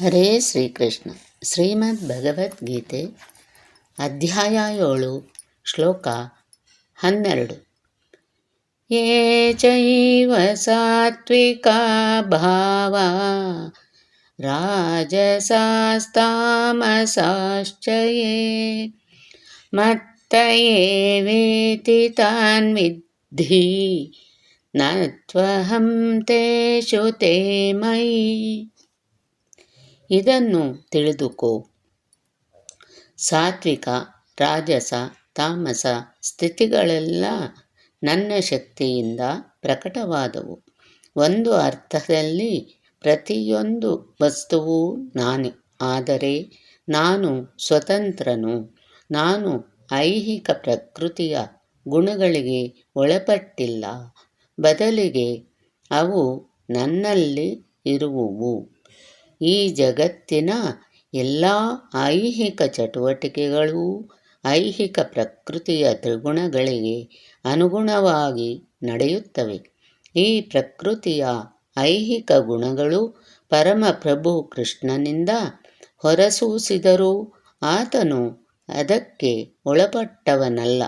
ಹರೇ ಶ್ರೀಕೃಷ್ಣ. ಶ್ರೀಮದ್ ಭಗವದ್ಗೀತೆ ಅಧ್ಯಾಯ 7 ಶ್ಲೋಕ 12. ಯೇ ಚೈವ ಸಾತ್ವಿಕಾ ಭಾವಾ ರಾಜಸಾಸ್ತಾಮಸಾಶ್ಚ ಯೇ ಮತ್ತ ಏವೇತಿ ತಾನ್ ವಿದ್ಧಿ ನ ತ್ವಹಂ ತೇಷು ತೇ ಮಯಿ. ಇದನ್ನು ತಿಳಿದುಕೋ. ಸಾತ್ವಿಕ, ರಾಜಸ, ತಾಮಸ ಸ್ಥಿತಿಗಳೆಲ್ಲ ನನ್ನ ಶಕ್ತಿಯಿಂದ ಪ್ರಕಟವಾದವು. ಒಂದು ಅರ್ಥದಲ್ಲಿ ಪ್ರತಿಯೊಂದು ವಸ್ತುವೂ ನಾನೇ. ಆದರೆ ನಾನು ಸ್ವತಂತ್ರನು. ನಾನು ಐಹಿಕ ಪ್ರಕೃತಿಯ ಗುಣಗಳಿಗೆ ಒಳಪಟ್ಟಿಲ್ಲ. ಬದಲಿಗೆ ಅವು ನನ್ನಲ್ಲಿ ಇರುವುವು. ಈ ಜಗತ್ತಿನ ಎಲ್ಲ ಐಹಿಕ ಚಟುವಟಿಕೆಗಳೂ ಐಹಿಕ ಪ್ರಕೃತಿಯ ತ್ರಿಗುಣಗಳಿಗೆ ಅನುಗುಣವಾಗಿ ನಡೆಯುತ್ತವೆ. ಈ ಪ್ರಕೃತಿಯ ಐಹಿಕ ಗುಣಗಳು ಪರಮಪ್ರಭು ಕೃಷ್ಣನಿಂದ ಹೊರಸೂಸಿದರೂ ಆತನು ಅದಕ್ಕೆ ಒಳಪಟ್ಟವನಲ್ಲ.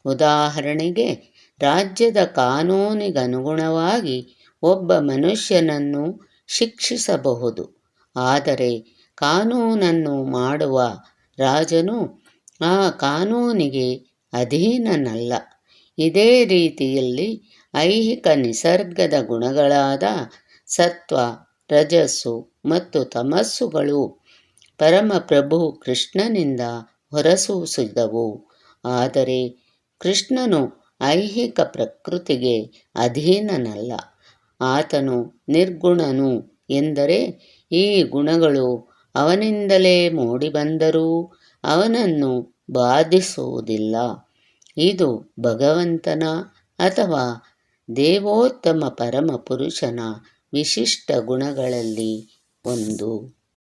ಉದಾಹರಣೆಗೆ, ರಾಜ್ಯದ ಕಾನೂನಿಗನುಗುಣವಾಗಿ ಒಬ್ಬ ಮನುಷ್ಯನನ್ನು ಶಿಕ್ಷಿಸಬಹುದು. ಆದರೆ ಕಾನೂನನ್ನು ಮಾಡುವ ರಾಜನು ಆ ಕಾನೂನಿಗೆ ಅಧೀನನಲ್ಲ. ಇದೇ ರೀತಿಯಲ್ಲಿ ಐಹಿಕ ನಿಸರ್ಗದ ಗುಣಗಳಾದ ಸತ್ವ, ರಜಸ್ಸು ಮತ್ತು ತಮಸ್ಸುಗಳು ಪರಮಪ್ರಭು ಕೃಷ್ಣನಿಂದ ಹೊರಸೂಸಿದವು. ಆದರೆ ಕೃಷ್ಣನು ಐಹಿಕ ಪ್ರಕೃತಿಗೆ ಅಧೀನನಲ್ಲ. ಆತನು ನಿರ್ಗುಣನು. ಎಂದರೆ ಈ ಗುಣಗಳು ಅವನಿಂದಲೇ ಮೂಡಿಬಂದರೂ ಅವನನ್ನು ಬಾಧಿಸುವುದಿಲ್ಲ. ಇದು ಭಗವಂತನ ಅಥವಾ ದೇವೋತ್ತಮ ಪರಮಪುರುಷನ ವಿಶಿಷ್ಟ ಗುಣಗಳಲ್ಲಿ ಒಂದು.